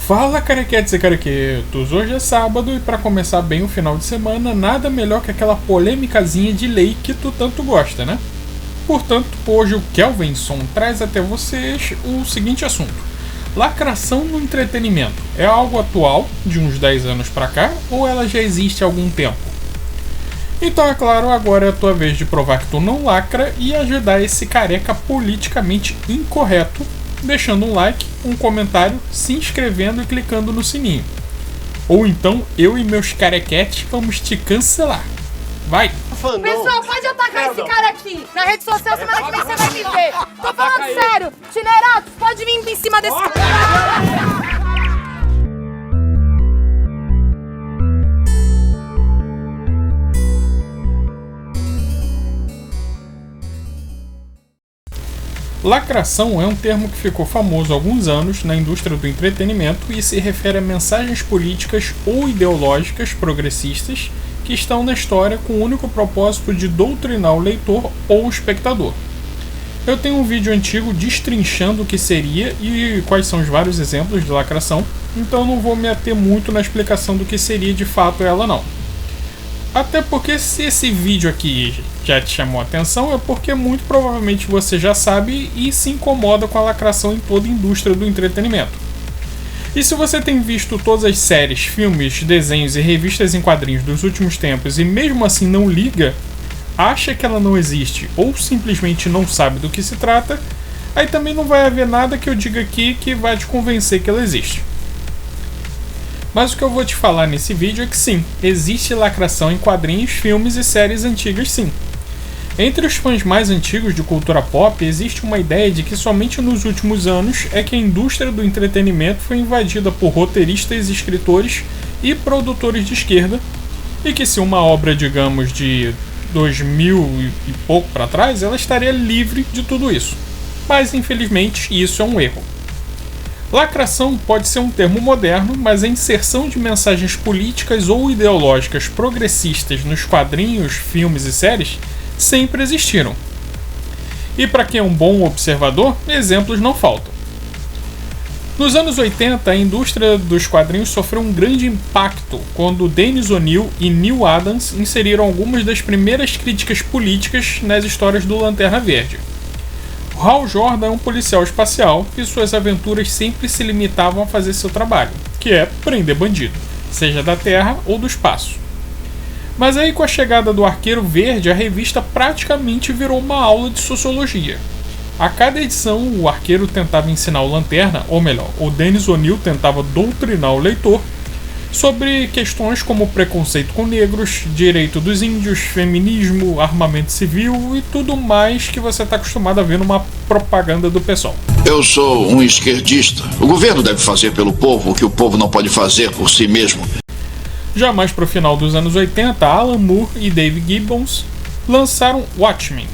Fala, carequetes e carequetos! Hoje é sábado e para começar bem o final de semana, nada melhor que aquela polêmicazinha de lei que tu tanto gosta, né? Portanto, hoje o Kelvinson traz até vocês o seguinte assunto: lacração no entretenimento é algo atual, de uns 10 anos pra cá, ou ela já existe há algum tempo? Então, é claro, agora é a tua vez de provar que tu não lacra e ajudar esse careca politicamente incorreto, deixando um like, um comentário, se inscrevendo e clicando no sininho. Ou então, eu e meus carequetes vamos te cancelar. Vai! Pessoal, pode atacar esse cara aqui. Na rede social, semana que vem você vai me ver. Tô falando sério. Tineratos, pode vir em cima desse cara. Lacração é um termo que ficou famoso há alguns anos na indústria do entretenimento e se refere a mensagens políticas ou ideológicas progressistas que estão na história com o único propósito de doutrinar o leitor ou o espectador. Eu tenho um vídeo antigo destrinchando o que seria e quais são os vários exemplos de lacração, então eu não vou me ater muito na explicação do que seria de fato ela não. Até porque se esse vídeo aqui já te chamou a atenção é porque muito provavelmente você já sabe e se incomoda com a lacração em toda a indústria do entretenimento. E se você tem visto todas as séries, filmes, desenhos e revistas em quadrinhos dos últimos tempos e mesmo assim não liga, acha que ela não existe ou simplesmente não sabe do que se trata, aí também não vai haver nada que eu diga aqui que vai te convencer que ela existe. Mas o que eu vou te falar nesse vídeo é que sim, existe lacração em quadrinhos, filmes e séries antigas sim. Entre os fãs mais antigos de cultura pop, existe uma ideia de que somente nos últimos anos é que a indústria do entretenimento foi invadida por roteiristas, escritores e produtores de esquerda, e que se uma obra, digamos, de 2000 e pouco para trás, ela estaria livre de tudo isso. Mas infelizmente isso é um erro. Lacração pode ser um termo moderno, mas a inserção de mensagens políticas ou ideológicas progressistas nos quadrinhos, filmes e séries sempre existiram. E para quem é um bom observador, exemplos não faltam. Nos anos 80, a indústria dos quadrinhos sofreu um grande impacto quando Dennis O'Neil e Neil Adams inseriram algumas das primeiras críticas políticas nas histórias do Lanterna Verde. Hal Jordan é um policial espacial e suas aventuras sempre se limitavam a fazer seu trabalho, que é prender bandido, seja da Terra ou do espaço. Mas aí com a chegada do Arqueiro Verde, a revista praticamente virou uma aula de sociologia. A cada edição, o Arqueiro tentava ensinar o Lanterna, ou melhor, o Dennis O'Neil tentava doutrinar o leitor sobre questões como preconceito com negros, direito dos índios, feminismo, armamento civil e tudo mais que você está acostumado a ver numa propaganda do pessoal. Eu sou um esquerdista. O governo deve fazer pelo povo o que o povo não pode fazer por si mesmo. Já mais para o final dos anos 80, Alan Moore e Dave Gibbons lançaram Watchmen.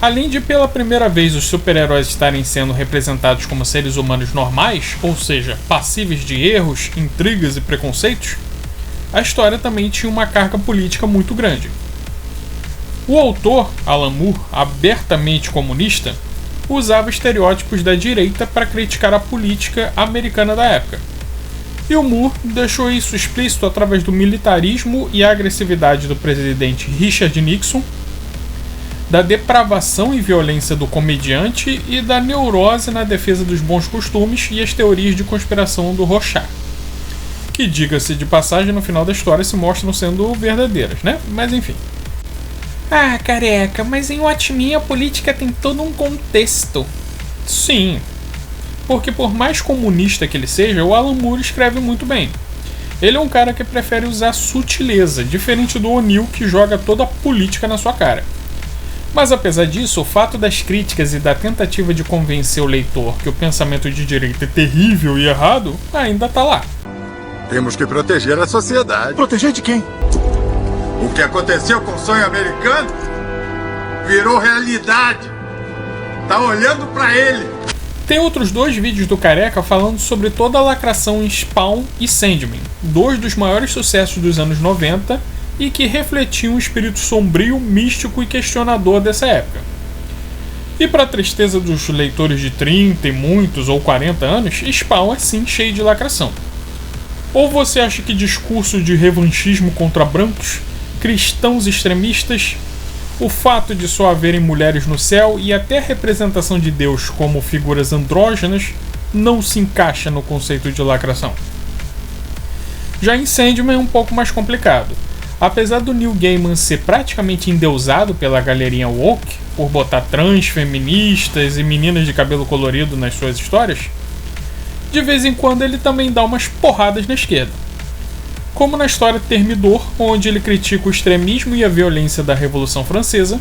Além de pela primeira vez os super-heróis estarem sendo representados como seres humanos normais, ou seja, passíveis de erros, intrigas e preconceitos, a história também tinha uma carga política muito grande. O autor, Alan Moore, abertamente comunista, usava estereótipos da direita para criticar a política americana da época. E o Moore deixou isso explícito através do militarismo e a agressividade do presidente Richard Nixon, da depravação e violência do comediante e da neurose na defesa dos bons costumes e as teorias de conspiração do Rorschach, que, diga-se de passagem, no final da história se mostram sendo verdadeiras, né? Mas enfim. Ah, careca, mas em Watchmen a política tem todo um contexto. Sim, porque por mais comunista que ele seja, o Alan Moore escreve muito bem. Ele é um cara que prefere usar sutileza, diferente do O'Neil que joga toda a política na sua cara. Mas apesar disso, o fato das críticas e da tentativa de convencer o leitor que o pensamento de direita é terrível e errado ainda tá lá. Temos que proteger a sociedade. Proteger de quem? O que aconteceu com o sonho americano virou realidade. Tá olhando pra ele. Tem outros dois vídeos do Careca falando sobre toda a lacração em Spawn e Sandman, dois dos maiores sucessos dos anos 90 e que refletiam um espírito sombrio, místico e questionador dessa época. E para tristeza dos leitores de 30 e muitos ou 40 anos, Spawn é sim cheio de lacração. Ou você acha que discurso de revanchismo contra brancos, cristãos extremistas, o fato de só haverem mulheres no céu e até a representação de Deus como figuras andrógenas não se encaixa no conceito de lacração? Já em Sandman é um pouco mais complicado. Apesar do Neil Gaiman ser praticamente endeusado pela galerinha woke, por botar trans, feministas e meninas de cabelo colorido nas suas histórias, de vez em quando ele também dá umas porradas na esquerda. Como na história Termidor, onde ele critica o extremismo e a violência da Revolução Francesa,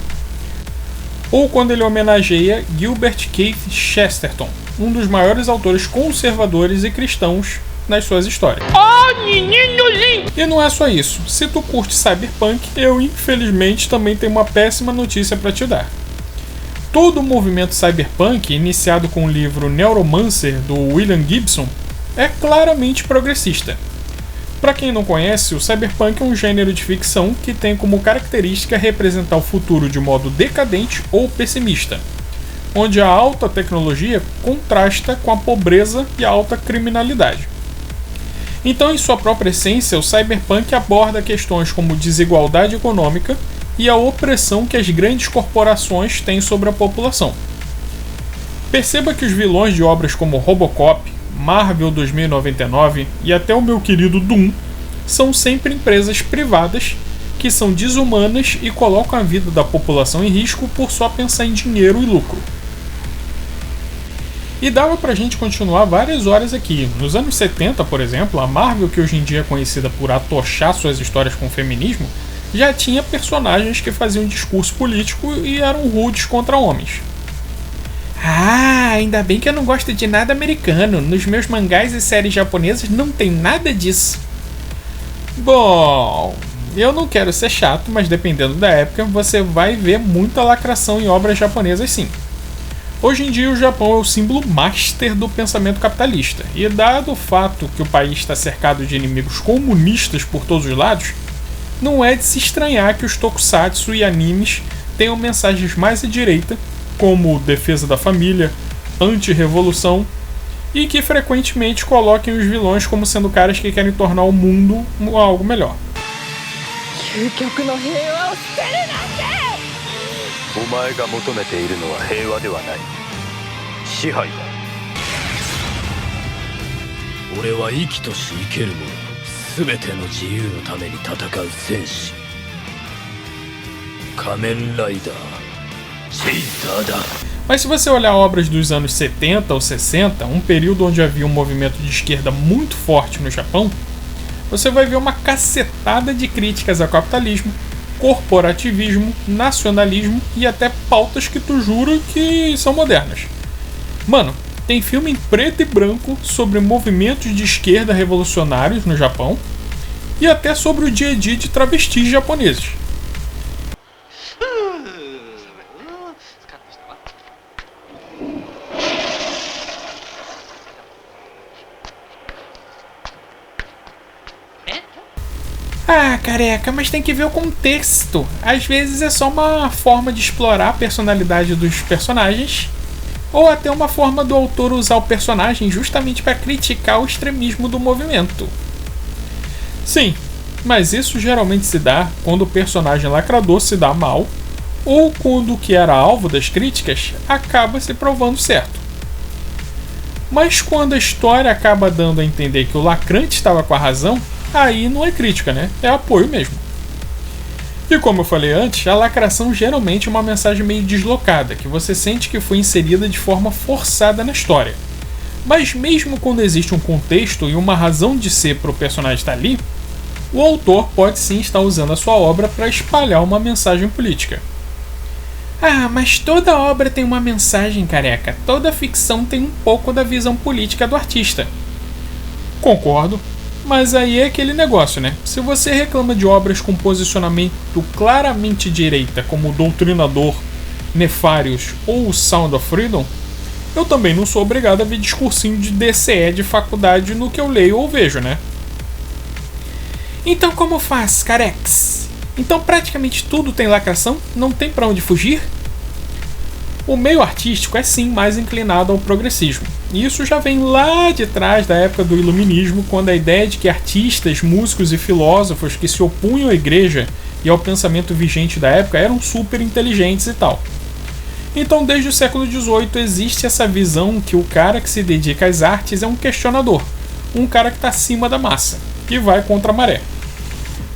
ou quando ele homenageia Gilbert Keith Chesterton, um dos maiores autores conservadores e cristãos nas suas histórias. E não é só isso. Se tu curte cyberpunk, eu infelizmente também tenho uma péssima notícia para te dar. Todo o movimento cyberpunk, iniciado com o livro Neuromancer do William Gibson, é claramente progressista. Para quem não conhece, o cyberpunk é um gênero de ficção que tem como característica representar o futuro de modo decadente ou pessimista, onde a alta tecnologia contrasta com a pobreza e a alta criminalidade. Então, em sua própria essência, o cyberpunk aborda questões como desigualdade econômica e a opressão que as grandes corporações têm sobre a população. Perceba que os vilões de obras como Robocop, Marvel 2099 e até o meu querido Doom são sempre empresas privadas que são desumanas e colocam a vida da população em risco por só pensar em dinheiro e lucro. E dava pra gente continuar várias horas aqui. Nos anos 70, por exemplo, a Marvel, que hoje em dia é conhecida por atochar suas histórias com feminismo, já tinha personagens que faziam discurso político e eram rudes contra homens. Ah, ainda bem que eu não gosto de nada americano. Nos meus mangás e séries japonesas não tem nada disso. Bom, eu não quero ser chato, mas dependendo da época, você vai ver muita lacração em obras japonesas sim. Hoje em dia o Japão é o símbolo master do pensamento capitalista, e dado o fato que o país está cercado de inimigos comunistas por todos os lados, não é de se estranhar que os tokusatsu e animes tenham mensagens mais à direita, como defesa da família, anti-revolução, e que frequentemente coloquem os vilões como sendo caras que querem tornar o mundo algo melhor. Mas se você olhar obras dos anos 70 ou 60, um período onde havia um movimento de esquerda muito forte no Japão, você vai ver uma cacetada de críticas ao capitalismo, corporativismo, nacionalismo e até pautas que tu jura que são modernas. Mano, tem filme em preto e branco sobre movimentos de esquerda revolucionários no Japão e até sobre o dia a dia de travestis japoneses. Ah, careca, mas tem que ver o contexto. Às vezes é só uma forma de explorar a personalidade dos personagens, ou até uma forma do autor usar o personagem justamente para criticar o extremismo do movimento. Sim, mas isso geralmente se dá quando o personagem lacrador se dá mal, ou quando o que era alvo das críticas acaba se provando certo. Mas quando a história acaba dando a entender que o lacrante estava com a razão, aí não é crítica, né? É apoio mesmo. E como eu falei antes, a lacração geralmente é uma mensagem meio deslocada, que você sente que foi inserida de forma forçada na história. Mas mesmo quando existe um contexto e uma razão de ser para o personagem estar ali, o autor pode sim estar usando a sua obra para espalhar uma mensagem política. Ah, mas toda obra tem uma mensagem, careca. Toda ficção tem um pouco da visão política do artista. Concordo. Mas aí é aquele negócio, né? Se você reclama de obras com posicionamento claramente direita, como o Doutrinador, Nefarious ou o Sound of Freedom, eu também não sou obrigado a ver discursinho de DCE de faculdade no que eu leio ou vejo, né? Então como faz, carex? Então praticamente tudo tem lacração? Não tem pra onde fugir? O meio artístico é sim mais inclinado ao progressismo. E isso já vem lá de trás da época do Iluminismo, quando a ideia de que artistas, músicos e filósofos que se opunham à igreja e ao pensamento vigente da época eram super inteligentes e tal. Então, desde o século XVIII existe essa visão que o cara que se dedica às artes é um questionador, um cara que está acima da massa, que vai contra a maré.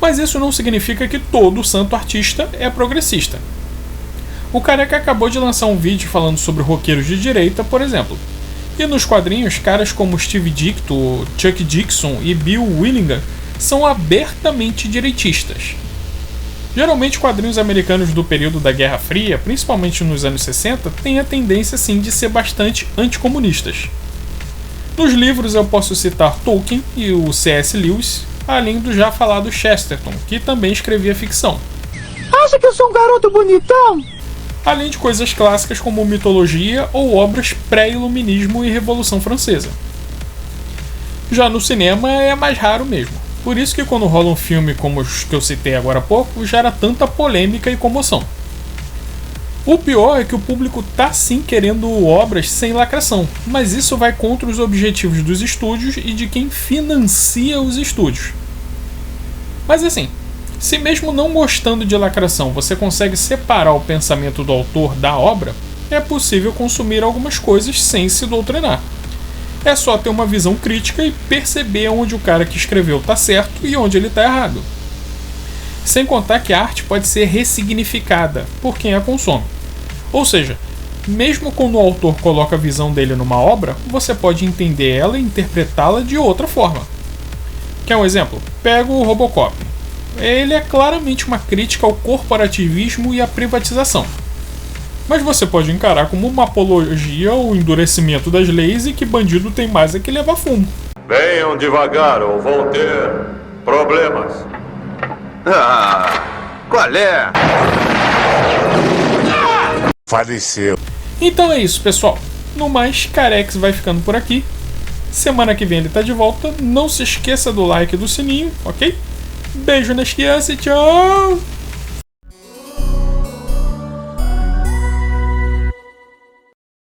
Mas isso não significa que todo santo artista é progressista. O Careca acabou de lançar um vídeo falando sobre roqueiros de direita, por exemplo. E nos quadrinhos, caras como Steve Ditko, Chuck Dixon e Bill Willingham são abertamente direitistas. Geralmente, quadrinhos americanos do período da Guerra Fria, principalmente nos anos 60, têm a tendência sim de ser bastante anticomunistas. Nos livros eu posso citar Tolkien e o C.S. Lewis, além do já falado Chesterton, que também escrevia ficção. Acha que eu sou um garoto bonitão? Além de coisas clássicas como mitologia ou obras pré-iluminismo e Revolução Francesa. Já no cinema é mais raro mesmo. Por isso que quando rola um filme como os que eu citei agora há pouco, gera tanta polêmica e comoção. O pior é que o público tá sim querendo obras sem lacração, mas isso vai contra os objetivos dos estúdios e de quem financia os estúdios. Mas assim, se mesmo não gostando de lacração você consegue separar o pensamento do autor da obra, é possível consumir algumas coisas sem se doutrinar. É só ter uma visão crítica e perceber onde o cara que escreveu está certo e onde ele está errado. Sem contar que a arte pode ser ressignificada por quem a consome. Ou seja, mesmo quando o autor coloca a visão dele numa obra, você pode entender ela e interpretá-la de outra forma. Quer um exemplo? Pega o Robocop. Ele é claramente uma crítica ao corporativismo e à privatização. Mas você pode encarar como uma apologia ao endurecimento das leis e que bandido tem mais é que levar fumo. Venham devagar ou vão ter problemas. Qual é? Faleceu. Então é isso, pessoal. No mais, Carex vai ficando por aqui. Semana que vem ele tá de volta. Não se esqueça do like e do sininho, ok? Beijo nas crianças e tchau!